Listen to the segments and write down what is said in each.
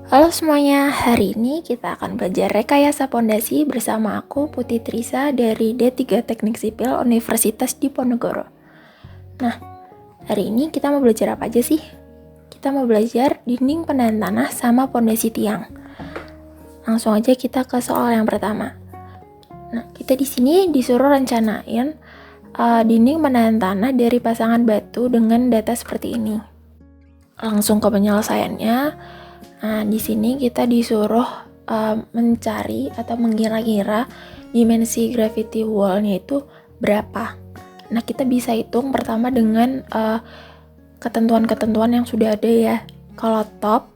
Halo semuanya, hari ini kita akan belajar rekayasa pondasi bersama aku Putri Trisa dari D3 Teknik Sipil Universitas Diponegoro. Nah, hari ini kita mau belajar apa aja sih? Kita mau belajar dinding penahan tanah sama pondasi tiang. Langsung aja kita ke soal yang pertama. Nah, kita di sini disuruh rencanain dinding penahan tanah dari pasangan batu dengan data seperti ini. Langsung ke penyelesaiannya. Nah, di sini kita disuruh mencari atau mengira-ngira dimensi gravity wall-nya itu berapa. Nah, kita bisa hitung pertama dengan ketentuan-ketentuan yang sudah ada ya. Kalau top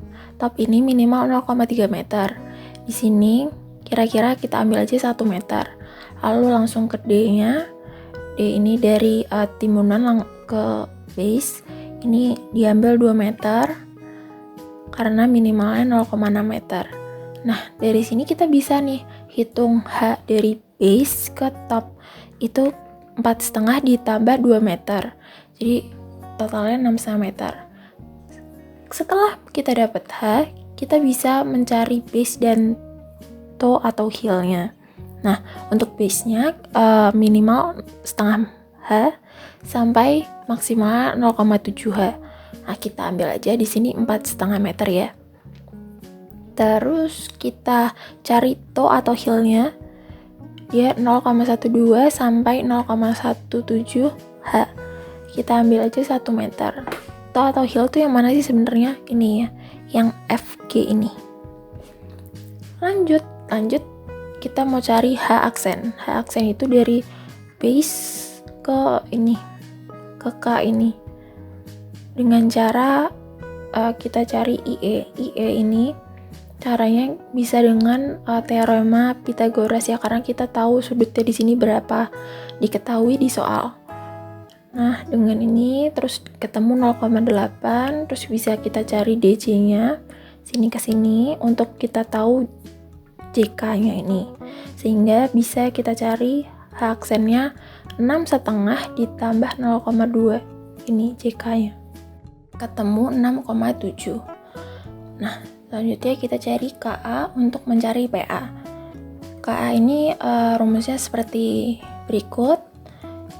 ini minimal 0,3 meter. Di sini kira-kira kita ambil aja 1 meter. Lalu langsung ke D-nya. D ini dari timbunan ke base. Ini diambil 2 meter. Karena minimalnya 0,6 meter. Nah, dari sini kita bisa nih hitung H dari base ke top. Itu 4,5 ditambah 2 meter. Jadi totalnya 6,5 meter. Setelah kita dapat H, kita bisa mencari base dan toe atau heel-nya. Nah, untuk base-nya minimal setengah H sampai maksimal 0,7 H. Nah, kita ambil aja di sini 4,5 meter ya. Terus kita cari toe atau heel-nya. Dia 0,12 sampai 0,17 H. Kita ambil aja 1 meter. Toe atau heel tuh yang mana sih sebenarnya? Ini ya, yang FG ini. Lanjut kita mau cari H aksen. H aksen itu dari base ke ini, ke K ini. Dengan cara kita cari IE. IE ini caranya bisa dengan teorema Pythagoras ya, karena kita tahu sudutnya di sini berapa, diketahui di soal. Nah, dengan ini terus ketemu 0,8, terus bisa kita cari DJ-nya sini ke sini untuk kita tahu JK-nya ini. Sehingga bisa kita cari H aksennya 6,5 ditambah 0,2. Ini JK-nya. Ketemu 6,7. Nah, selanjutnya kita cari KA untuk mencari PA. KA ini rumusnya seperti berikut.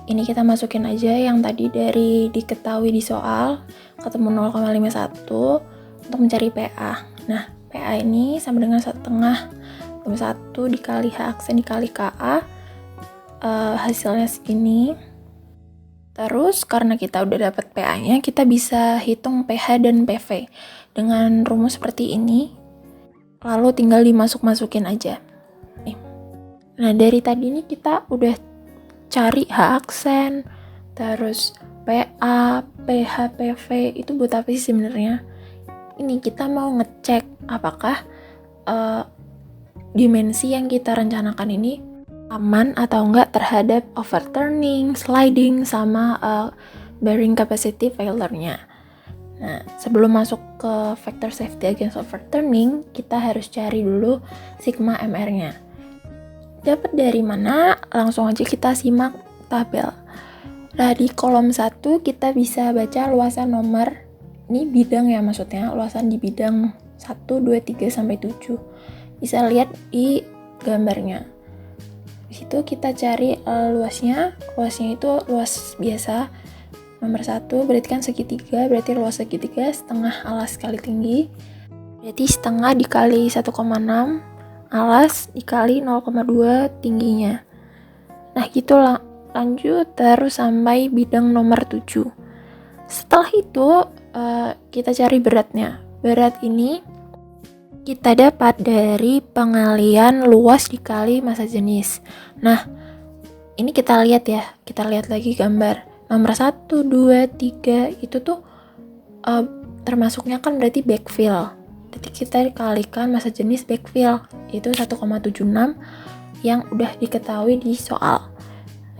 Ini kita masukin aja yang tadi dari diketahui di soal, ketemu 0,51 untuk mencari PA. Nah, PA ini sama dengan 1,5 dikali H aksen dikali KA, hasilnya segini. Terus karena kita udah dapat PA-nya, kita bisa hitung PH dan PV dengan rumus seperti ini. Lalu tinggal dimasuk-masukin aja. Nih. Nah, dari tadi ini kita udah cari H aksen, terus PA, PH, PV itu buat apa sih sebenarnya? Ini kita mau ngecek apakah dimensi yang kita rencanakan ini aman atau enggak terhadap overturning, sliding, sama bearing capacity failure-nya. Nah, sebelum masuk ke factor safety against overturning, kita harus cari dulu sigma MR-nya. Dapat dari mana? Langsung aja kita simak tabel. Nah, di kolom 1 kita bisa baca luasan nomor, ini bidang ya maksudnya, luasan di bidang 1, 2, 3, sampai 7. Bisa lihat di gambarnya. Di situ kita cari luasnya itu luas biasa nomor 1, berarti kan segitiga, berarti luas segitiga setengah alas kali tinggi, berarti setengah dikali 1,6 alas dikali 0,2 tingginya. Nah gitu lanjut terus sampai bidang nomor 7. Setelah itu kita cari beratnya. Berat ini kita dapat dari pengalian luas dikali massa jenis. Nah, ini kita lihat ya. Kita lihat lagi gambar. Nomor 1, 2, 3 itu tuh termasuknya kan berarti backfill. Jadi kita kalikan massa jenis backfill. Itu 1,76 yang udah diketahui di soal.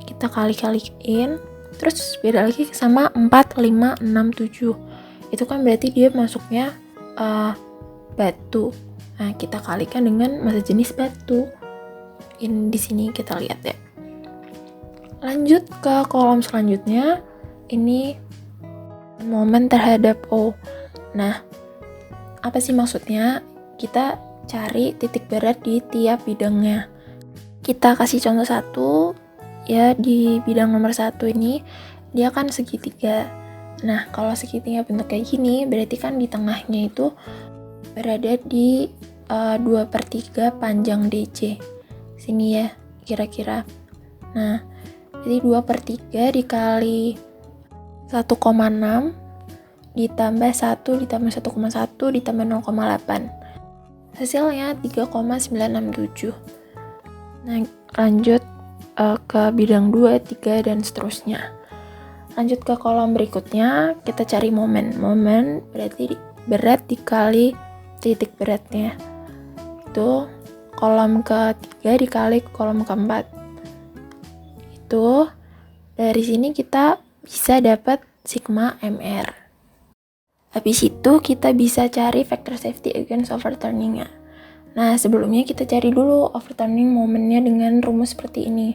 Kita kali-kaliin. Terus beda lagi sama 4, 5, 6, 7. Itu kan berarti dia masuknya batu. Nah, kita kalikan dengan massa jenis batu. Ini di sini kita lihat ya. Lanjut ke kolom selanjutnya. Ini momen terhadap O. Nah, apa sih maksudnya? kita cari titik berat di tiap bidangnya. Kita kasih contoh satu, ya di bidang nomor 1 ini, dia kan segitiga. Nah, kalau segitiga bentuk kayak gini, berarti kan di tengahnya itu berada di 2/3 panjang DC. Sini ya, kira-kira. Nah, jadi 2/3 dikali 1,6 ditambah 1 ditambah 1,1 ditambah 0,8. Hasilnya 3,967. Nah, lanjut ke bidang 2, 3, dan seterusnya. Lanjut ke kolom berikutnya, kita cari momen. Momen berarti berat dikali titik beratnya. Itu kolom ketiga dikali kolom keempat. Itu dari sini kita bisa dapat sigma MR. Habis itu kita bisa cari factor safety against overturning-nya. Nah, sebelumnya kita cari dulu overturning momennya dengan rumus seperti ini.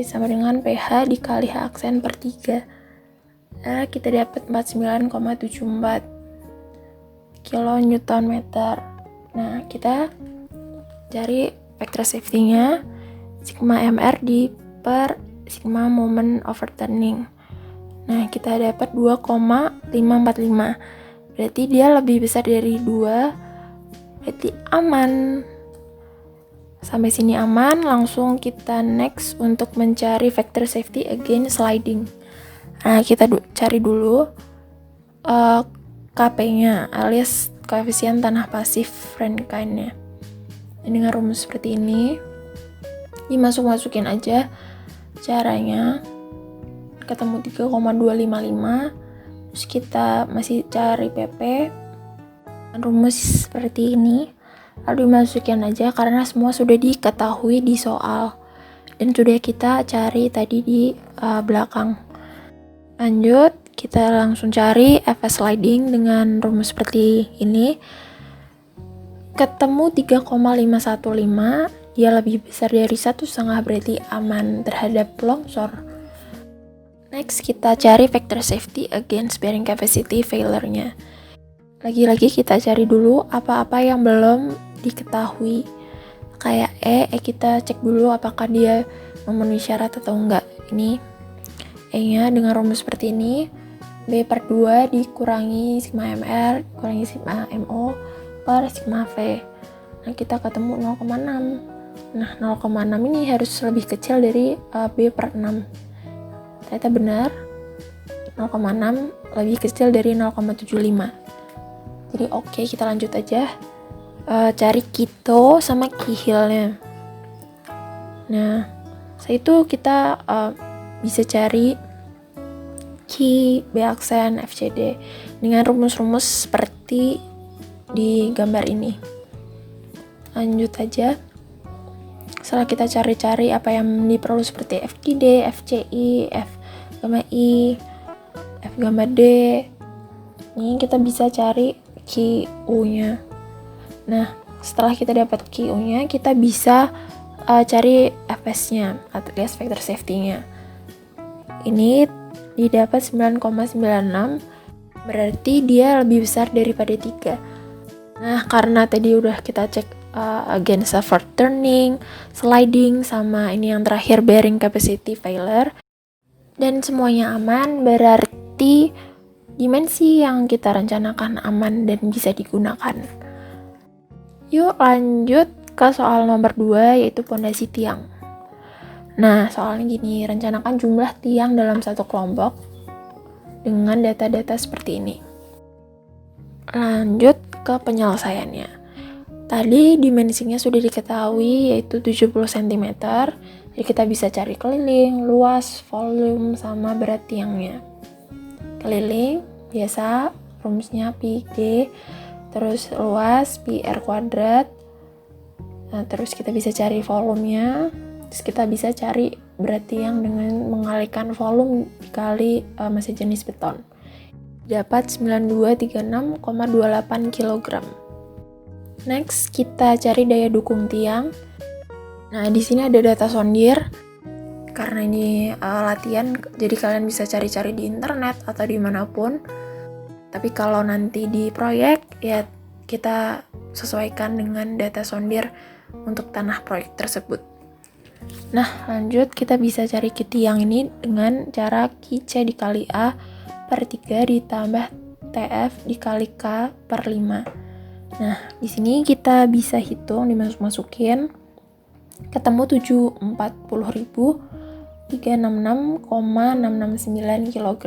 Sama dengan PH dikali H aksen per 3. Nah, kita dapat 49,74 kN/m. Nah, kita cari factor safety-nya sigma MR per sigma moment overturning. Nah, kita dapat 2,545. Berarti dia lebih besar dari 2. Berarti aman. Sampai sini aman, langsung kita next untuk mencari factor safety against sliding. Nah, kita cari dulu KP-nya alias koefisien tanah pasif Rankine-nya. Dengan rumus seperti ini, dimasuk-masukin aja. Caranya ketemu 3,255, terus kita masih cari PP, rumus seperti ini, lalu dimasukin aja karena semua sudah diketahui di soal dan sudah kita cari tadi di belakang. Lanjut, kita langsung cari Fs sliding dengan rumus seperti ini. Ketemu 3,515, dia lebih besar dari 1,5, berarti aman terhadap longsor. Next, kita cari factor safety against bearing capacity failure-nya. Lagi-lagi kita cari dulu apa-apa yang belum diketahui. Kayak kita cek dulu apakah dia memenuhi syarat atau enggak. Ini E-nya dengan rumus seperti ini. B/2 dikurangi sigma MR dikurangi sigma MO per sigma V. Nah, kita ketemu 0,6. Nah, 0,6 ini harus lebih kecil dari B/6. Ternyata benar, 0,6 lebih kecil dari 0,75. Jadi oke, kita lanjut aja. Cari Kito sama Kihilnya. Nah, setelah itu kita bisa cari Ki, B aksen, FCD dengan rumus-rumus seperti di gambar ini. Lanjut aja. Setelah kita cari-cari apa yang diperlu seperti FGD, FCI, F gamma I, F gamma D, ini kita bisa cari QU-nya. Nah, setelah kita dapat QU-nya, kita bisa cari Fs-nya, alias factor safety-nya. Ini didapat 9,96, berarti dia lebih besar daripada 3. Nah, karena tadi udah kita cek against overturning, sliding, sama ini yang terakhir bearing capacity failure, dan semuanya aman, berarti dimensi yang kita rencanakan aman dan bisa digunakan. Yuk lanjut ke soal nomor 2, yaitu pondasi tiang. Nah, soalnya gini, rencanakan jumlah tiang dalam satu kelompok dengan data-data seperti ini. Lanjut ke penyelesaiannya. Tadi dimensinya sudah diketahui, yaitu 70 cm. Jadi kita bisa cari keliling, luas, volume, sama berat tiangnya. Keliling, biasa rumusnya pi G, terus luas pi R kuadrat. Nah, terus kita bisa cari volumenya, terus kita bisa cari berat tiang dengan mengalihkan volume dikali massa jenis beton. Dapat 9236,28 kg. Next, kita cari daya dukung tiang. Nah, di sini ada data sondir. Karena ini latihan, jadi kalian bisa cari-cari di internet atau dimanapun. Tapi kalau nanti di proyek, ya kita sesuaikan dengan data sondir untuk tanah proyek tersebut. Nah, lanjut kita bisa cari Q tiang ini dengan cara QC dikali A per 3 ditambah TF dikali K per 5. Nah, di sini kita bisa hitung, dimasuk-masukin, ketemu 740.366,669 kg.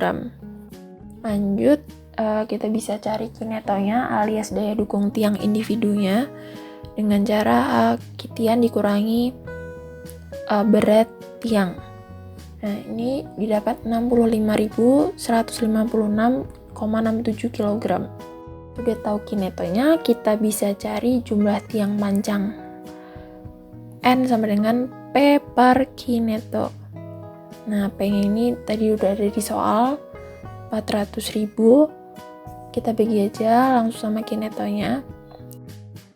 Lanjut, kita bisa cari kinetonya alias daya dukung tiang individunya dengan cara kitian dikurangi berat tiang. Nah, ini didapat 65.156,67 kg. Udah tahu kinetonya, kita bisa cari jumlah tiang panjang. N sama dengan P per kineto. Nah, P ini tadi udah ada di soal, 400.000. Kita bagi aja langsung sama kinetonya.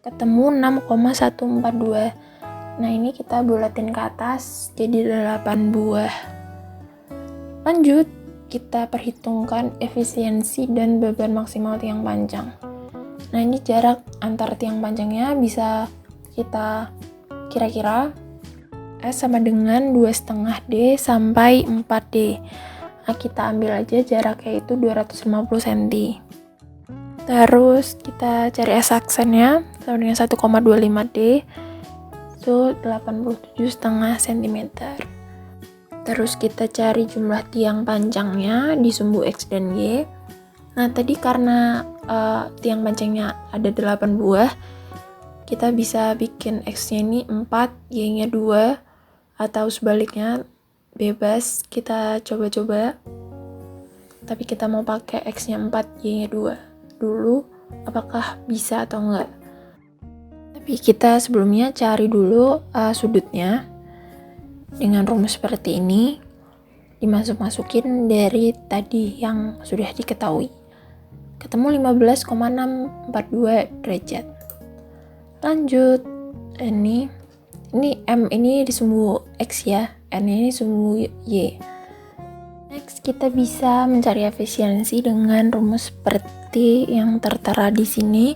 Ketemu 6,142. Nah, ini kita bulatin ke atas jadi 8 buah. Lanjut, kita perhitungkan efisiensi dan beban maksimal tiang panjang. Nah, ini jarak antar tiang panjangnya bisa kita kira-kira S sama dengan 2,5D sampai 4D. Nah, kita ambil aja jaraknya itu 250 cm. Terus kita cari S aksennya sama dengan 1,25D, itu 87,5 cm. Terus kita cari jumlah tiang panjangnya di sumbu X dan Y. Nah, tadi karena tiang panjangnya ada 8 buah, kita bisa bikin X-nya ini 4, Y-nya 2, atau sebaliknya, bebas, kita coba-coba. Tapi kita mau pakai X-nya 4, Y-nya 2 dulu, apakah bisa atau enggak. Tapi kita sebelumnya cari dulu sudutnya. Dengan rumus seperti ini, dimasuk-masukin dari tadi yang sudah diketahui. Ketemu 15,642 derajat. Lanjut, ini M ini di sumbu X ya, N ini sumbu Y. Next, kita bisa mencari efisiensi dengan rumus seperti yang tertera di sini.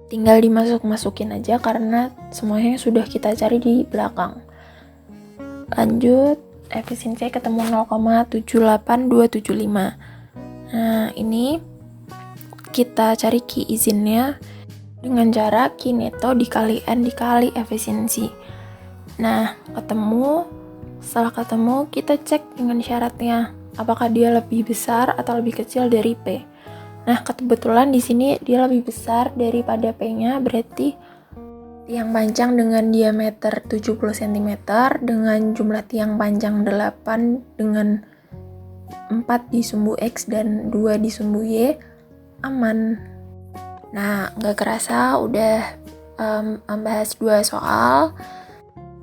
Tinggal dimasuk-masukin aja karena semuanya sudah kita cari di belakang. Lanjut, efisiensi ketemu 0,78275. Nah, ini kita cari Q izinnya dengan cara kineto dikali N dikali efisiensi. Nah, setelah ketemu kita cek dengan syaratnya, apakah dia lebih besar atau lebih kecil dari P. Nah, kebetulan di sini dia lebih besar daripada P-nya, berarti tiang panjang dengan diameter 70 cm dengan jumlah tiang panjang 8 dengan 4 di sumbu X dan 2 di sumbu Y aman. Nah, gak kerasa udah bahas 2 soal.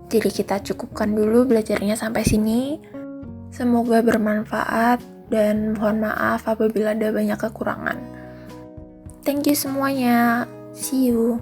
Jadi kita cukupkan dulu belajarnya sampai sini. Semoga bermanfaat dan mohon maaf apabila ada banyak kekurangan. Thank you semuanya. See you.